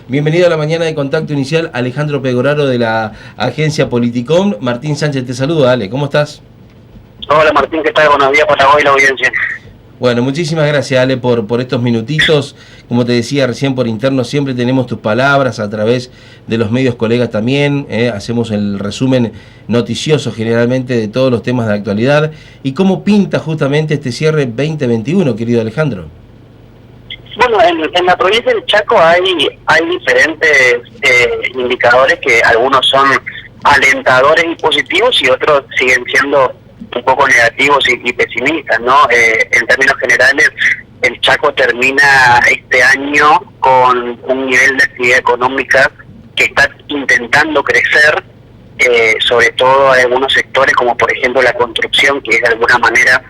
Bienvenido a la mañana de Contacto Inicial, Alejandro Pegoraro de la agencia Politicom. Martín Sánchez te saluda, Ale, ¿cómo estás? Hola Martín, ¿qué tal? Buenos días para vos y la audiencia. Bueno, muchísimas gracias, Ale, por estos minutitos. Como te decía recién por interno, siempre tenemos tus palabras a través de los medios colegas también. Hacemos el resumen noticioso generalmente de todos los temas de actualidad. ¿Y cómo pinta justamente este cierre 2021, querido Alejandro? Bueno, en la provincia del Chaco hay diferentes indicadores que algunos son alentadores y positivos y otros siguen siendo un poco negativos y pesimistas, ¿no? En términos generales, el Chaco termina este año con un nivel de actividad económica que está intentando crecer, sobre todo en algunos sectores como por ejemplo la construcción, que es de alguna manera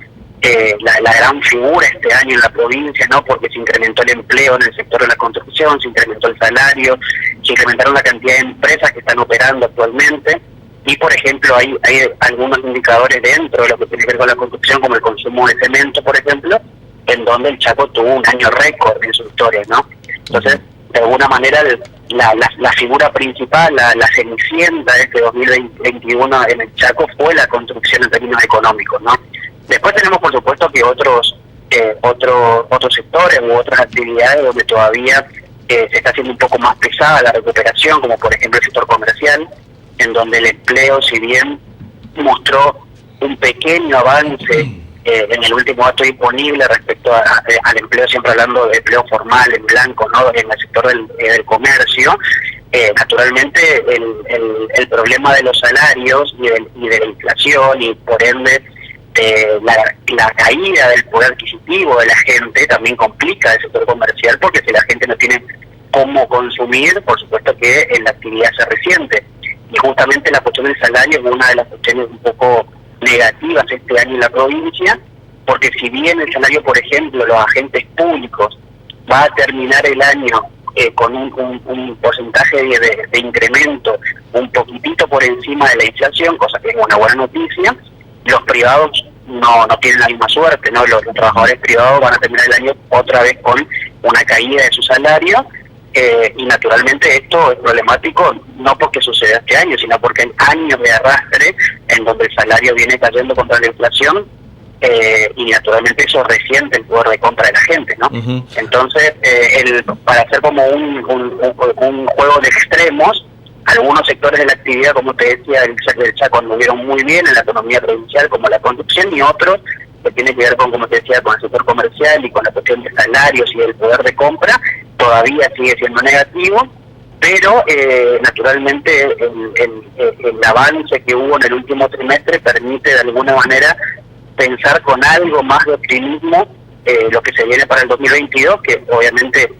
la gran figura este año en la provincia, ¿no? Porque se incrementó el empleo en el sector de la construcción, se incrementó el salario, se incrementaron la cantidad de empresas que están operando actualmente. Y, por ejemplo, hay algunos indicadores dentro de lo que tiene que ver con la construcción, como el consumo de cemento, por ejemplo, en donde el Chaco tuvo un año récord en su historia, ¿no? Entonces, de alguna manera, la figura principal, la cenicienta de este 2021 en el Chaco fue la construcción en términos económicos, ¿no? Después tenemos, por supuesto, que otros sectores u otras actividades donde todavía se está haciendo un poco más pesada la recuperación, como por ejemplo el sector comercial, en donde el empleo, si bien mostró un pequeño avance en el último dato disponible respecto al empleo, siempre hablando de empleo formal, en blanco, ¿no? En el sector del comercio, naturalmente el problema de los salarios y de la inflación y por ende la caída del poder adquisitivo de la gente también complica el sector comercial, porque si la gente no tiene cómo consumir, por supuesto que la actividad se resiente. Y justamente la cuestión del salario es una de las cuestiones un poco negativas este año en la provincia, porque si bien el salario, por ejemplo, los agentes públicos va a terminar el año con un porcentaje de incremento un poquitito por encima de la inflación, cosa que es una buena noticia, los privados no tienen la misma suerte, ¿no? Los trabajadores privados van a terminar el año otra vez con una caída de su salario. Y naturalmente esto es problemático no porque suceda este año, sino porque hay años de arrastre en donde el salario viene cayendo contra la inflación, y naturalmente eso resiente el poder de compra de la gente, ¿no? Uh-huh. Entonces, para hacer como un juego de extremos, algunos sectores de la actividad, como te decía, el Chaco anduvieron muy bien en la economía provincial, como la construcción, y otros que tiene que ver con, como te decía, con el sector comercial y con la cuestión de salarios y del poder de compra, todavía sigue siendo negativo, pero naturalmente el avance que hubo en el último trimestre permite de alguna manera pensar con algo más de optimismo lo que se viene para el 2022, que obviamente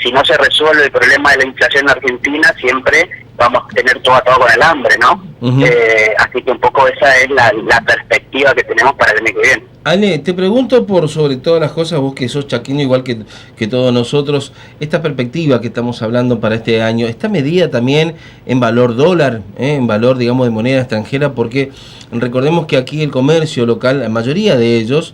si no se resuelve el problema de la inflación en Argentina, siempre vamos a tener todo atado con el hambre, ¿no? Uh-huh. Así que un poco esa es la perspectiva que tenemos para el año que viene. Ale, te pregunto por sobre todas las cosas, vos que sos chaqueño igual que todos nosotros, esta perspectiva que estamos hablando para este año, ¿está medida también en valor dólar, en valor, digamos, de moneda extranjera? Porque recordemos que aquí el comercio local, la mayoría de ellos,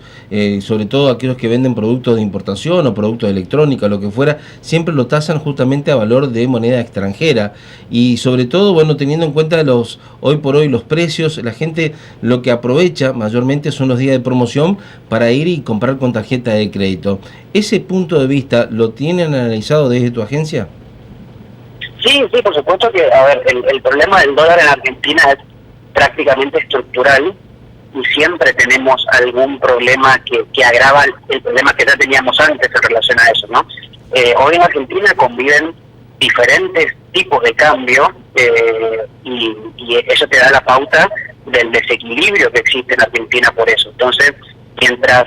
sobre todo aquellos que venden productos de importación o productos de electrónica, lo que fuera, siempre lo tasan justamente a valor de moneda extranjera. Y sobre todo, bueno, teniendo en cuenta hoy por hoy los precios, la gente lo que aprovecha mayormente son los días de promoción para ir y comprar con tarjeta de crédito. ¿Ese punto de vista lo tienen analizado desde tu agencia? Sí, por supuesto que, a ver, el problema del dólar en Argentina es prácticamente estructural y siempre tenemos algún problema que agrava el problema que ya teníamos antes en relación a eso, ¿no? Hoy en Argentina conviven diferentes tipos de cambio y eso te da la pauta del desequilibrio que existe en Argentina por eso. Entonces, mientras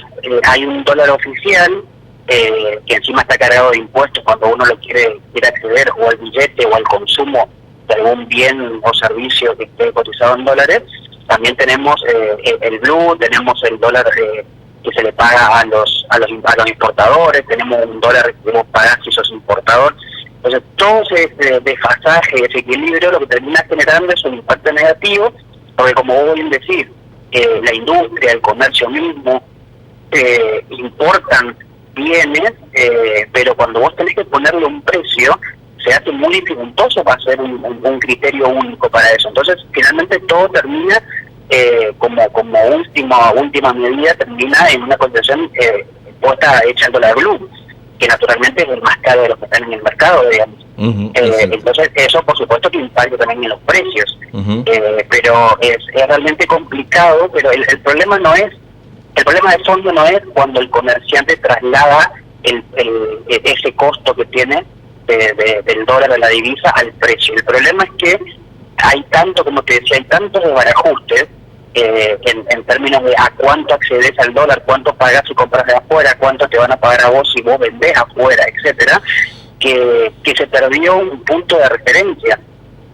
hay un dólar oficial que encima está cargado de impuestos cuando uno lo quiere acceder o al billete o al consumo de algún bien o servicio que esté cotizado en dólares, también tenemos el blue, tenemos el dólar que se le paga a los importadores, tenemos un dólar que debemos pagar si sos importador. Entonces, todo ese desfasaje, ese equilibrio, lo que termina generando es un impacto negativo, porque como vos bien decís, la industria, el comercio mismo, importan bienes, pero cuando vos tenés que ponerle un precio, se hace muy dificultoso para hacer un criterio único para eso. Entonces, finalmente todo termina como última medida, termina en una concesión puesta echándola de blue, que naturalmente es el más caro de los que están en el mercado, digamos. Entonces, eso por supuesto que impacta también en los precios. Pero es realmente complicado, pero el problema no es, el problema de fondo no es cuando el comerciante traslada ese costo que tiene del dólar de la divisa al precio. El problema es que hay tanto, como te decía, hay tantos desbarajustes en términos de a cuánto accedes al dólar, cuánto pagas si compras de afuera, cuánto te van a pagar a vos si vos vendés afuera, etcétera, que se perdió un punto de referencia.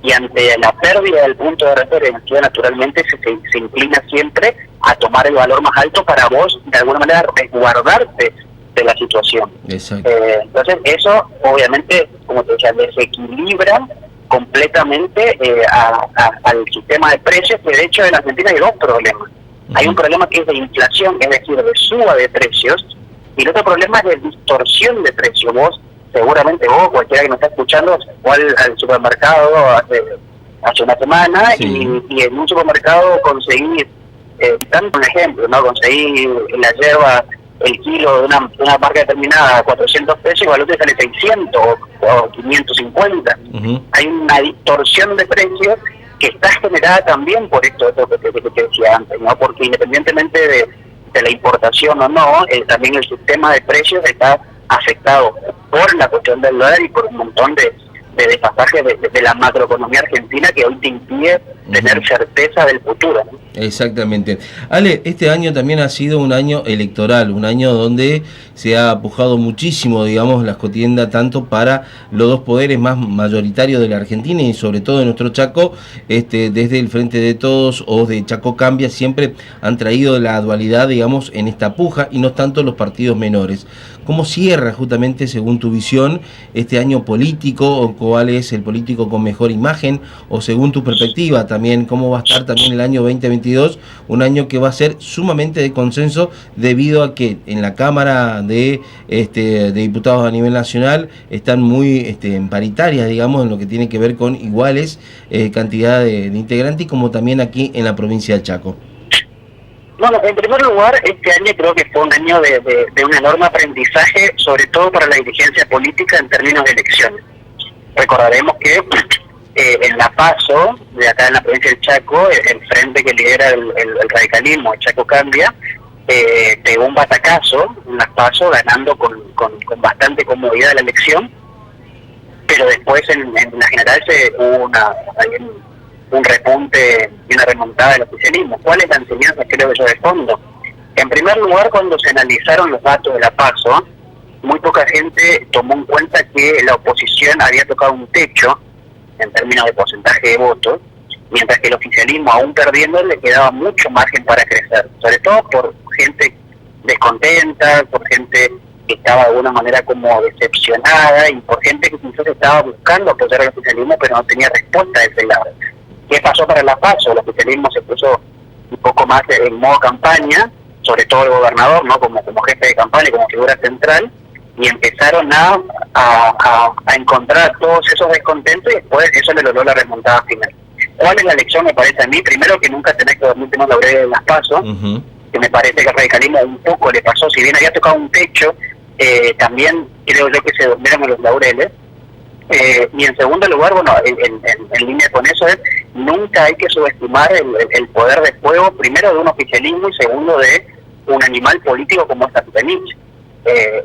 Y ante la pérdida del punto de referencia, naturalmente se inclina siempre a tomar el valor más alto para vos, de alguna manera, resguardarte de la situación. Entonces, eso, obviamente, como te decía, desequilibra completamente al sistema de precios, que de hecho en Argentina hay dos problemas. Hay un problema que es de inflación, es decir, de suba de precios, y el otro problema es de distorsión de precios. Seguramente vos, cualquiera que nos está escuchando, fue al supermercado hace una semana, sí. y en un supermercado conseguí, tanto un ejemplo, ¿no? Conseguí la yerba, el kilo de una marca determinada a 400 pesos, igual otro sale 600 o 550. Hay una distorsión de precios que está generada también por esto que te decía antes, ¿no? Porque independientemente de la importación o no, también el sistema de precios está afectado por la cuestión del dólar y por un montón de desfasajes de la macroeconomía argentina que hoy te impide tener certeza del futuro, ¿no? Exactamente. Ale, este año también ha sido un año electoral, un año donde se ha pujado muchísimo, digamos, las contiendas tanto para los dos poderes más mayoritarios de la Argentina y sobre todo de nuestro Chaco, desde el Frente de Todos o de Chaco Cambia, siempre han traído la dualidad, digamos, en esta puja y no tanto los partidos menores. ¿Cómo cierra justamente, según tu visión, este año político, o cuál es el político con mejor imagen, o según tu perspectiva también, cómo va a estar también el año 2022, un año que va a ser sumamente de consenso debido a que en la Cámara de Diputados a nivel nacional están muy paritarias, digamos, en lo que tiene que ver con iguales cantidad de integrantes, como también aquí en la provincia del Chaco? Bueno, en primer lugar, este año creo que fue un año de un enorme aprendizaje, sobre todo para la dirigencia política en términos de elecciones. Recordaremos que en la PASO, de acá en la provincia del Chaco, el frente que lidera el radicalismo, el Chaco Cambia, pegó un batacazo en las PASO, ganando con bastante comodidad la elección, pero después en la general hubo un repunte y una remontada del oficialismo. ¿Cuál es la enseñanza, creo yo, de fondo? En primer lugar, cuando se analizaron los datos de la PASO, muy poca gente tomó en cuenta que la oposición había tocado un techo en términos de porcentaje de votos, mientras que el oficialismo, aún perdiendo, le quedaba mucho margen para crecer, sobre todo por gente descontenta, por gente que estaba de alguna manera como decepcionada y por gente que quizás estaba buscando apoyar al oficialismo pero no tenía respuesta de ese lado. ¿Qué pasó para la PASO? El oficialismo se puso un poco más en modo campaña, sobre todo el gobernador, ¿no? como jefe de campaña, como figura central, y empezaron a encontrar todos esos descontentos y después eso le logró la remontada final. ¿Cuál es la lección, me parece a mí? Primero, que nunca tenés que dormirte en los laureles de las PASO, que me parece que al radicalismo un poco le pasó, si bien había tocado un techo, también creo yo que se durmieron en los laureles. Y en segundo lugar, bueno, en línea con eso nunca hay que subestimar el poder de fuego, primero de un oficialismo y segundo de un animal político como esta Tutanich.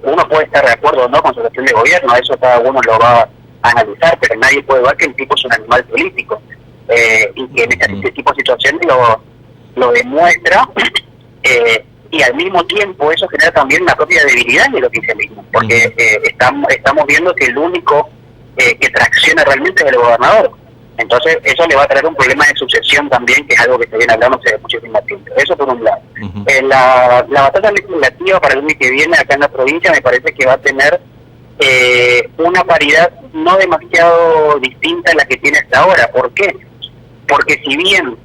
Uno puede estar de acuerdo o no con su gestión de gobierno, eso cada uno lo va a analizar, pero nadie puede ver que el tipo es un animal político, y que en este tipo de situaciones lo demuestra, y al mismo tiempo eso genera también una propia debilidad en el oficialismo, porque estamos viendo que el único que tracciona realmente es el gobernador. Entonces eso le va a traer un problema de sucesión también, que es algo que se viene hablando hace muchísimo tiempo. Eso por un lado. La batalla legislativa para el año que viene acá en la provincia me parece que va a tener una paridad no demasiado distinta a la que tiene hasta ahora. ¿Por qué? Porque si bien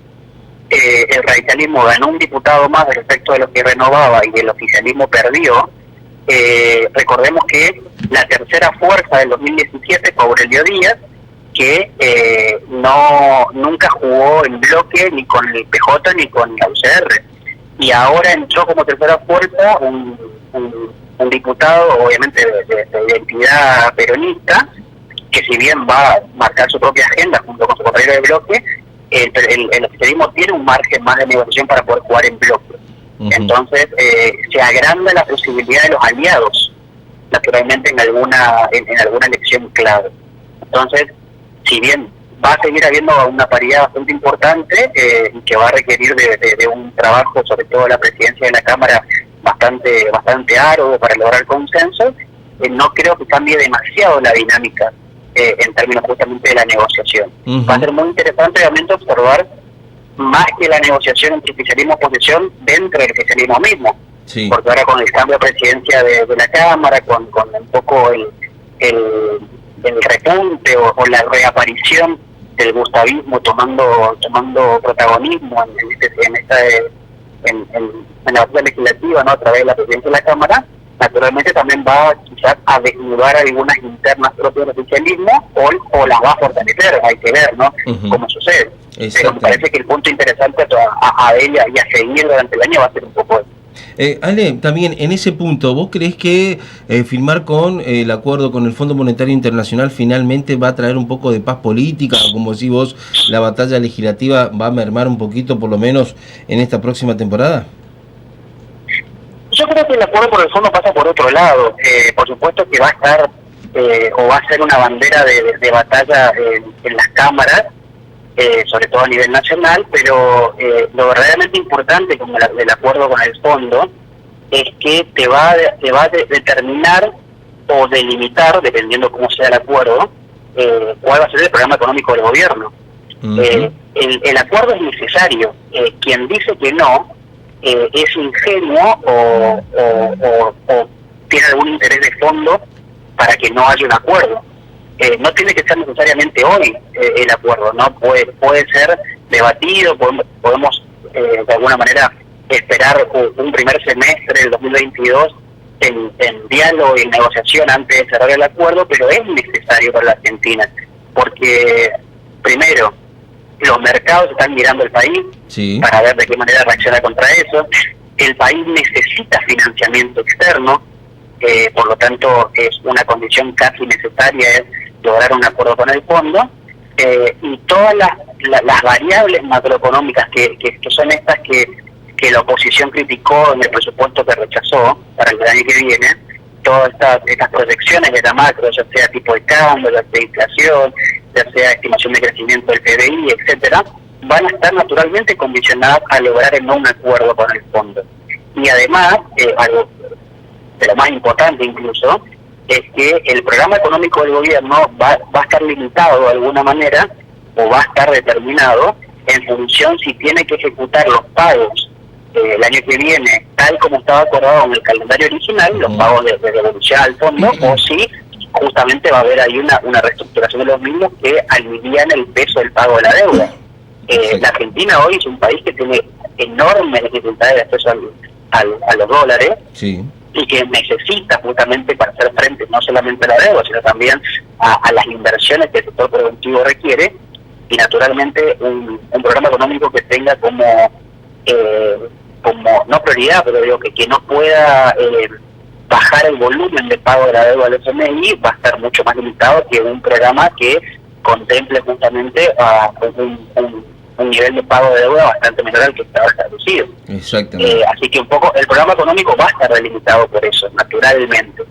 el radicalismo ganó un diputado más respecto de lo que renovaba y el oficialismo perdió, Recordemos que la tercera fuerza del 2017 fue Aurelio Díaz, que nunca jugó en bloque ni con el PJ ni con la UCR, y ahora entró como tercera fuerza un diputado, obviamente de identidad peronista, que si bien va a marcar su propia agenda junto con su compañero de bloque, el oficialismo tiene un margen más de negociación para poder jugar en bloque. Entonces se agranda la posibilidad de los aliados, naturalmente en alguna elección clave. Entonces, si bien va a seguir habiendo una paridad bastante importante y que va a requerir de un trabajo, sobre todo la presidencia de la Cámara, bastante arduo para lograr consenso, no creo que cambie demasiado la dinámica en términos justamente de la negociación. Va a ser muy interesante realmente observar más que la negociación entre oficialismo y oposición dentro del oficialismo mismo, porque ahora con el cambio de presidencia de la Cámara, con un poco el repunte o la reaparición del gustavismo tomando protagonismo en la batalla legislativa, ¿no?, a través de la presidencia de la Cámara, naturalmente también va quizás a desnudar algunas internas propias del oficialismo o las va a fortalecer, hay que ver, ¿no?, cómo sucede. Pero me parece que el punto interesante a ella y a seguir durante el año va a ser un poco eso. Ale, también en ese punto, ¿vos creés que firmar con el acuerdo con el Fondo Monetario Internacional finalmente va a traer un poco de paz política? Como si vos, la batalla legislativa va a mermar un poquito, por lo menos en esta próxima temporada. Yo creo que el acuerdo por el fondo pasa por otro lado. Por supuesto que va a estar o va a ser una bandera de batalla en las cámaras, sobre todo a nivel nacional, pero lo verdaderamente importante como del acuerdo con el fondo es que te va a determinar o delimitar, dependiendo cómo sea el acuerdo, cuál va a ser el programa económico del gobierno. El acuerdo es necesario. Quien dice que no es ingenuo o tiene algún interés de fondo para que no haya un acuerdo. No tiene que ser necesariamente hoy el acuerdo, ¿no? Puede ser debatido, podemos de alguna manera esperar un primer semestre del 2022 en diálogo y negociación antes de cerrar el acuerdo, pero es necesario para la Argentina, porque primero, los mercados están mirando el país para ver de qué manera reacciona contra eso. El país necesita financiamiento externo, por lo tanto es una condición casi necesaria es lograr un acuerdo con el fondo, y todas las variables macroeconómicas que son estas que la oposición criticó en el presupuesto que rechazó para el año que viene, todas estas proyecciones de la macro, ya sea tipo de cambio, ya sea inflación, ya sea estimación de crecimiento del PBI, etcétera, van a estar naturalmente condicionadas a lograr un acuerdo con el fondo. Y además, algo de lo más importante incluso, es que el programa económico del gobierno va a estar limitado de alguna manera, o va a estar determinado en función si tiene que ejecutar los pagos el año que viene, tal como estaba acordado en el calendario original, los pagos de devolución al fondo, o si justamente va a haber ahí una reestructuración de los mismos que alivian el peso del pago de la deuda. La Argentina hoy es un país que tiene enormes dificultades de acceso a los dólares, y que necesita justamente para hacer frente no solamente a la deuda, sino también a las inversiones que el sector productivo requiere, y naturalmente un programa económico que tenga como no prioridad, pero digo que no pueda bajar el volumen de pago de la deuda del FMI, va a estar mucho más limitado que un programa que contemple justamente un nivel de pago de deuda bastante menor al que estaba establecido. Exactamente. Así que un poco el programa económico va a estar delimitado por eso, naturalmente.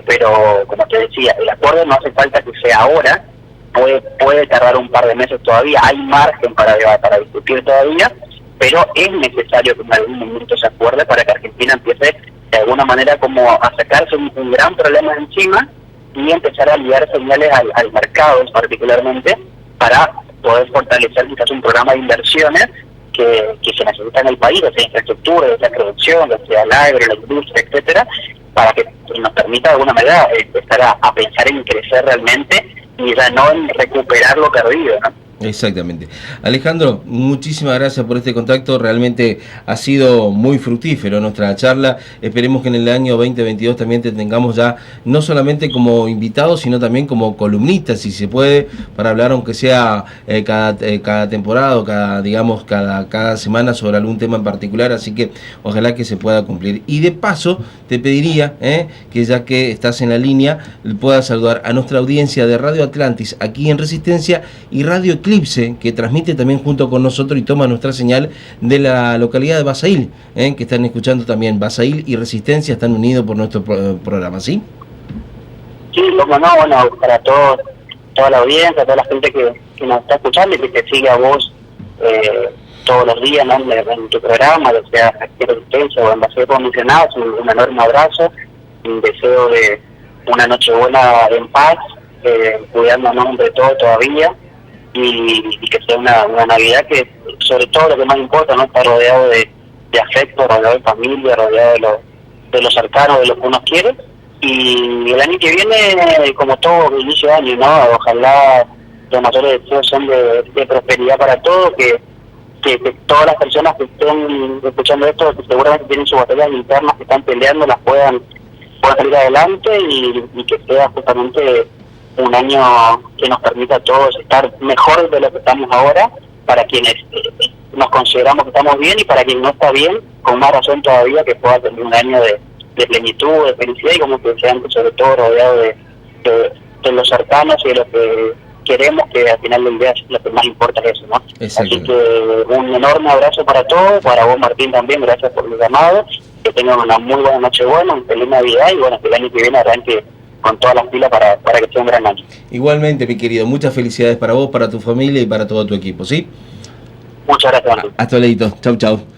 Pero, como te decía, el acuerdo no hace falta que sea ahora, puede tardar un par de meses todavía, hay margen para discutir todavía, pero es necesario que en algún momento se acuerde para que Argentina empiece de alguna manera como a sacarse un gran problema de encima y empezar a enviar señales al mercado particularmente para poder fortalecer quizás un programa de inversiones que se necesita en el país, ya sea infraestructura, ya sea producción, ya sea el agro, la industria, etcétera, para que nos permita de alguna manera empezar a pensar en crecer realmente y ya no en recuperar lo perdido, ¿no? Exactamente. Alejandro, muchísimas gracias por este contacto, realmente ha sido muy fructífero nuestra charla, esperemos que en el año 2022 también te tengamos ya no solamente como invitado, sino también como columnista, si se puede, para hablar aunque sea cada temporada o cada semana sobre algún tema en particular, así que ojalá que se pueda cumplir. Y de paso te pediría que ya que estás en la línea, puedas saludar a nuestra audiencia de Radio Atlantis aquí en Resistencia y Radio Eclipse, que transmite también junto con nosotros y toma nuestra señal de la localidad de Basail, que están escuchando también. Basail y Resistencia están unidos por nuestro programa, ¿sí? Sí, como no, bueno, para todos, toda la audiencia, toda la gente que nos está escuchando y que te sigue a vos todos los días, ¿no?, en tu programa, ya sea aquí en Resistencia o en Basail, como mencionado, un enorme abrazo, un deseo de una noche buena en paz, cuidándonos de todo todavía, y que sea una Navidad que, sobre todo lo que más importa, no estar rodeado de afecto, rodeado de familia, rodeado de los cercanos, de lo que uno quiere. Y el año que viene, como todo inicio de año, ¿no?, ojalá los mayores deseos son de prosperidad para todos, que todas las personas que estén escuchando esto, que seguramente tienen sus batallas internas que están peleando, las puedan salir adelante, y que sea justamente un año que nos permita a todos estar mejor de lo que estamos ahora, para quienes nos consideramos que estamos bien, y para quien no está bien, con más razón todavía, que pueda tener un año de plenitud, de felicidad, y como que sean sobre todo rodeados de los cercanos y de lo que queremos, que al final del día lo que más importa es eso, ¿no? Así que un enorme abrazo para todos, para vos, Martín, también, gracias por el llamado, que tengan una muy buena noche buena, un feliz Navidad, y bueno, que el año que viene arranque con todas las pilas para que sea un gran año. Igualmente, mi querido, muchas felicidades para vos, para tu familia y para todo tu equipo, ¿sí? Muchas gracias. Hasta luego. Chau, chau.